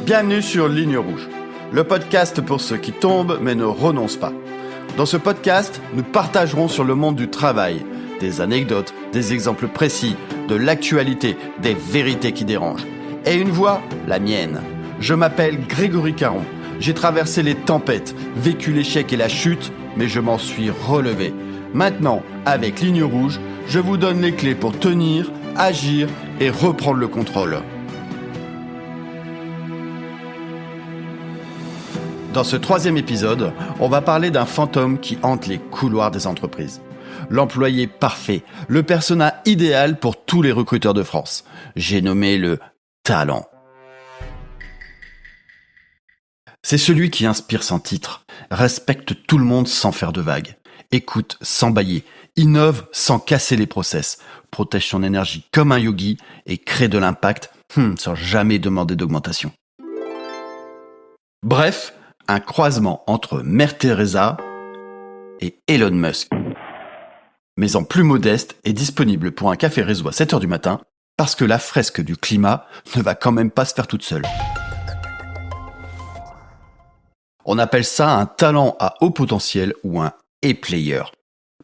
Bienvenue sur Ligne Rouge, le podcast pour ceux qui tombent mais ne renoncent pas. Dans ce podcast, nous partagerons sur le monde du travail des anecdotes, des exemples précis, de l'actualité, des vérités qui dérangent. Et une voix, la mienne. Je m'appelle Grégory Caron. J'ai traversé les tempêtes, vécu l'échec et la chute, mais je m'en suis relevé. Maintenant, avec Ligne Rouge, je vous donne les clés pour tenir, agir et reprendre le contrôle. Dans ce 3e épisode, on va parler d'un fantôme qui hante les couloirs des entreprises. L'employé parfait, le persona idéal pour tous les recruteurs de France. J'ai nommé le talent. C'est celui qui inspire sans titre, respecte tout le monde sans faire de vagues, écoute sans bâiller, innove sans casser les process, protège son énergie comme un yogi et crée de l'impact sans jamais demander d'augmentation. Bref, un croisement entre Mère Teresa et Elon Musk. Mais en plus modeste et disponible pour un café réseau à 7h du matin, parce que la fresque du climat ne va quand même pas se faire toute seule. On appelle ça un talent à haut potentiel ou un A-player.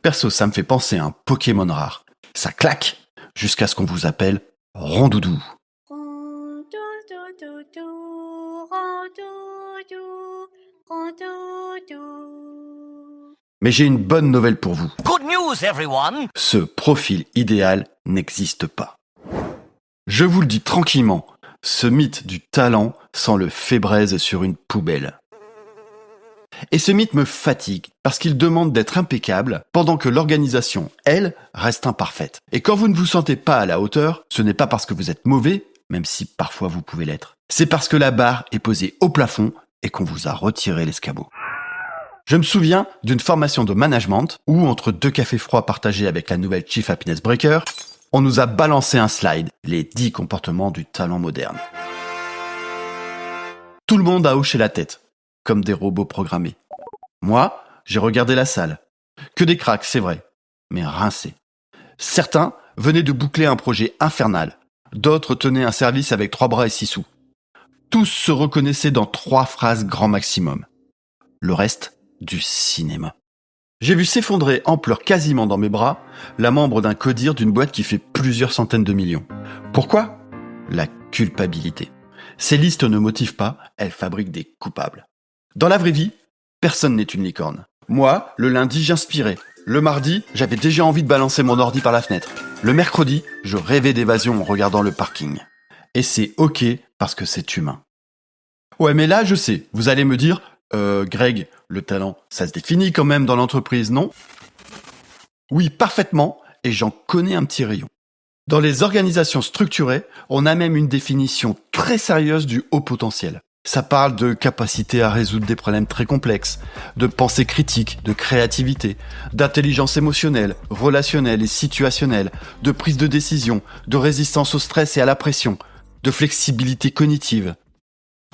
Perso, ça me fait penser à un Pokémon rare. Ça claque jusqu'à ce qu'on vous appelle Rondoudou. Mais j'ai une bonne nouvelle pour vous. Good news, everyone! Ce profil idéal n'existe pas. Je vous le dis tranquillement, ce mythe du talent sent le fébraise sur une poubelle. Et ce mythe me fatigue parce qu'il demande d'être impeccable pendant que l'organisation, elle, reste imparfaite. Et quand vous ne vous sentez pas à la hauteur, ce n'est pas parce que vous êtes mauvais, même si parfois vous pouvez l'être. C'est parce que la barre est posée au plafond et qu'on vous a retiré l'escabeau. Je me souviens d'une formation de management où, entre 2 cafés froids partagés avec la nouvelle Chief Happiness Breaker, on nous a balancé un slide, les 10 comportements du talent moderne. Tout le monde a hoché la tête, comme des robots programmés. Moi, j'ai regardé la salle. Que des cracks, c'est vrai, mais rincés. Certains venaient de boucler un projet infernal, d'autres tenaient un service avec 3 bras et 6 sous. Tous se reconnaissaient dans 3 phrases grand maximum. Le reste, du cinéma. J'ai vu s'effondrer en pleurs quasiment dans mes bras la membre d'un codir d'une boîte qui fait plusieurs centaines de millions. Pourquoi ? La culpabilité. Ces listes ne motivent pas, elles fabriquent des coupables. Dans la vraie vie, personne n'est une licorne. Moi, le lundi, j'inspirais. Le mardi, j'avais déjà envie de balancer mon ordi par la fenêtre. Le mercredi, je rêvais d'évasion en regardant le parking. Et c'est ok parce que c'est humain. Ouais, mais là, je sais, vous allez me dire, Greg, le talent, ça se définit quand même dans l'entreprise, non ? Oui, parfaitement, et j'en connais un petit rayon. Dans les organisations structurées, on a même une définition très sérieuse du haut potentiel. Ça parle de capacité à résoudre des problèmes très complexes, de pensée critique, de créativité, d'intelligence émotionnelle, relationnelle et situationnelle, de prise de décision, de résistance au stress et à la pression, de flexibilité cognitive.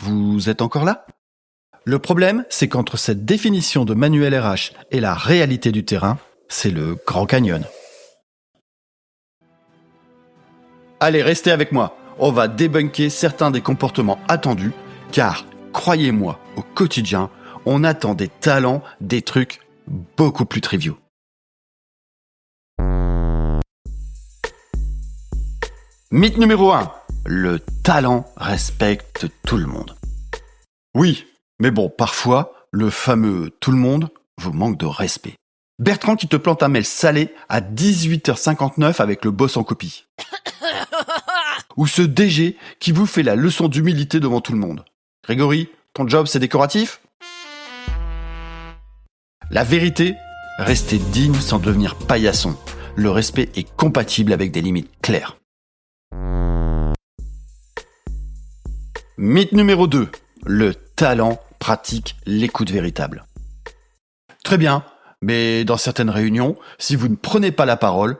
Vous êtes encore là ? Le problème, c'est qu'entre cette définition de manuel RH et la réalité du terrain, c'est le Grand Canyon. Allez, restez avec moi. On va débunker certains des comportements attendus, car, croyez-moi, au quotidien, on attend des talents, des trucs beaucoup plus triviaux. Mythe numéro 1. Le talent respecte tout le monde. Oui, mais bon, parfois, le fameux tout le monde vous manque de respect. Bertrand qui te plante un mail salé à 18h59 avec le boss en copie. Ou ce DG qui vous fait la leçon d'humilité devant tout le monde. Grégory, ton job c'est décoratif ? La vérité, restez digne sans devenir paillasson. Le respect est compatible avec des limites claires. Mythe numéro 2. Le talent pratique l'écoute véritable. Très bien, mais dans certaines réunions, si vous ne prenez pas la parole,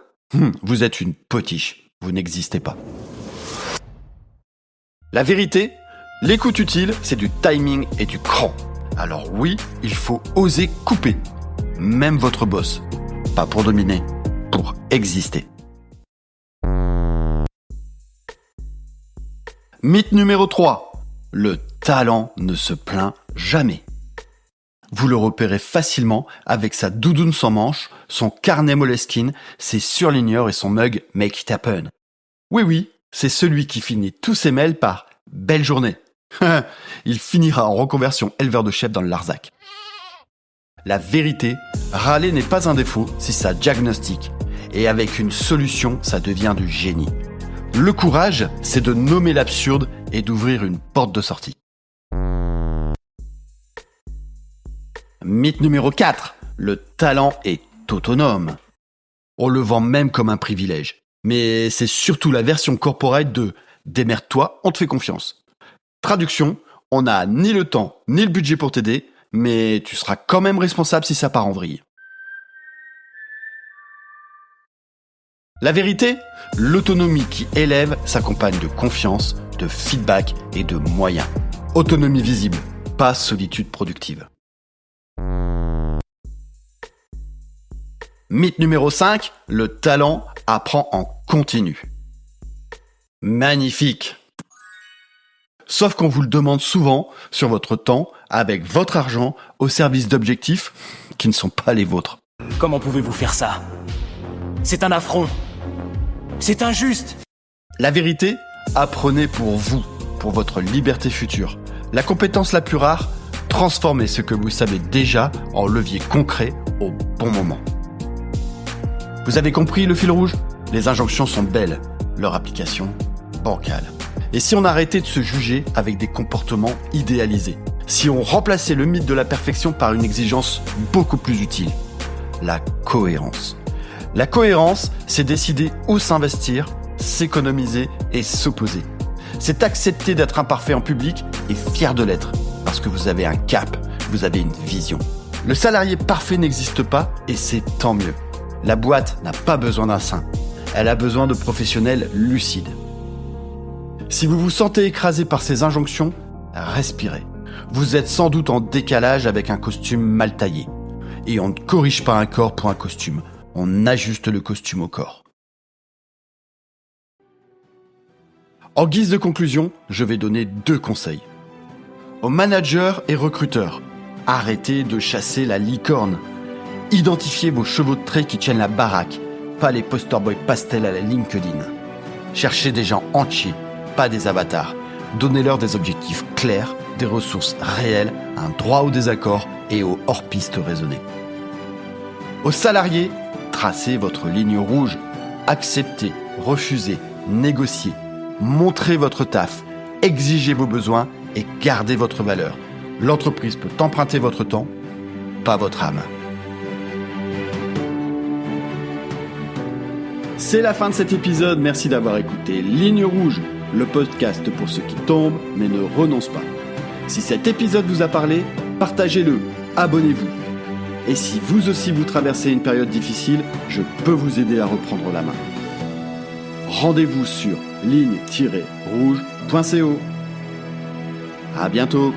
vous êtes une potiche. Vous n'existez pas. La vérité, l'écoute utile, c'est du timing et du cran. Alors oui, il faut oser couper. Même votre boss. Pas pour dominer, pour exister. Mythe numéro 3. Le talent ne se plaint jamais. Vous le repérez facilement avec sa doudoune sans manches, son carnet Moleskine, ses surligneurs et son mug Make It Happen. Oui, c'est celui qui finit tous ses mails par « Belle journée ». Il finira en reconversion éleveur de chèvres dans le Larzac. La vérité, râler n'est pas un défaut si ça diagnostique. Et avec une solution, ça devient du génie. Le courage, c'est de nommer l'absurde et d'ouvrir une porte de sortie. Mythe numéro 4. Le talent est autonome. On le vend même comme un privilège. Mais c'est surtout la version corporate de « démerde-toi, on te fait confiance ». Traduction, on n'a ni le temps ni le budget pour t'aider, mais tu seras quand même responsable si ça part en vrille. La vérité, l'autonomie qui élève s'accompagne de confiance, de feedback et de moyens. Autonomie visible, pas solitude productive. Mythe numéro 5, le talent apprend en continu. Magnifique! Sauf qu'on vous le demande souvent sur votre temps, avec votre argent, au service d'objectifs qui ne sont pas les vôtres. Comment pouvez-vous faire ça? C'est un affront. C'est injuste. La vérité, apprenez pour vous, pour votre liberté future. La compétence la plus rare, transformez ce que vous savez déjà en levier concret au bon moment. Vous avez compris le fil rouge? Les injonctions sont belles, leur application bancale. Et si on arrêtait de se juger avec des comportements idéalisés? Si on remplaçait le mythe de la perfection par une exigence beaucoup plus utile? La cohérence. La cohérence, c'est décider où s'investir, s'économiser et s'opposer. C'est accepter d'être imparfait en public et fier de l'être, parce que vous avez un cap, vous avez une vision. Le salarié parfait n'existe pas et c'est tant mieux. La boîte n'a pas besoin d'un saint, elle a besoin de professionnels lucides. Si vous vous sentez écrasé par ces injonctions, respirez. Vous êtes sans doute en décalage avec un costume mal taillé. Et on ne corrige pas un corps pour un costume, on ajuste le costume au corps. En guise de conclusion, je vais donner 2 conseils. Aux managers et recruteurs, arrêtez de chasser la licorne. Identifiez vos chevaux de trait qui tiennent la baraque, pas les poster boys pastels à la LinkedIn. Cherchez des gens entiers, pas des avatars. Donnez-leur des objectifs clairs, des ressources réelles, un droit au désaccord et au hors-piste raisonné. Aux salariés, tracez votre ligne rouge. Acceptez, refusez, négociez. Montrez votre taf, exigez vos besoins et gardez votre valeur. L'entreprise peut emprunter votre temps, pas votre âme. C'est la fin de cet épisode, merci d'avoir écouté Ligne Rouge, le podcast pour ceux qui tombent mais ne renoncent pas. Si cet épisode vous a parlé, partagez-le, abonnez-vous. Et si vous aussi vous traversez une période difficile, je peux vous aider à reprendre la main. Rendez-vous sur ligne-rouge.co. À bientôt.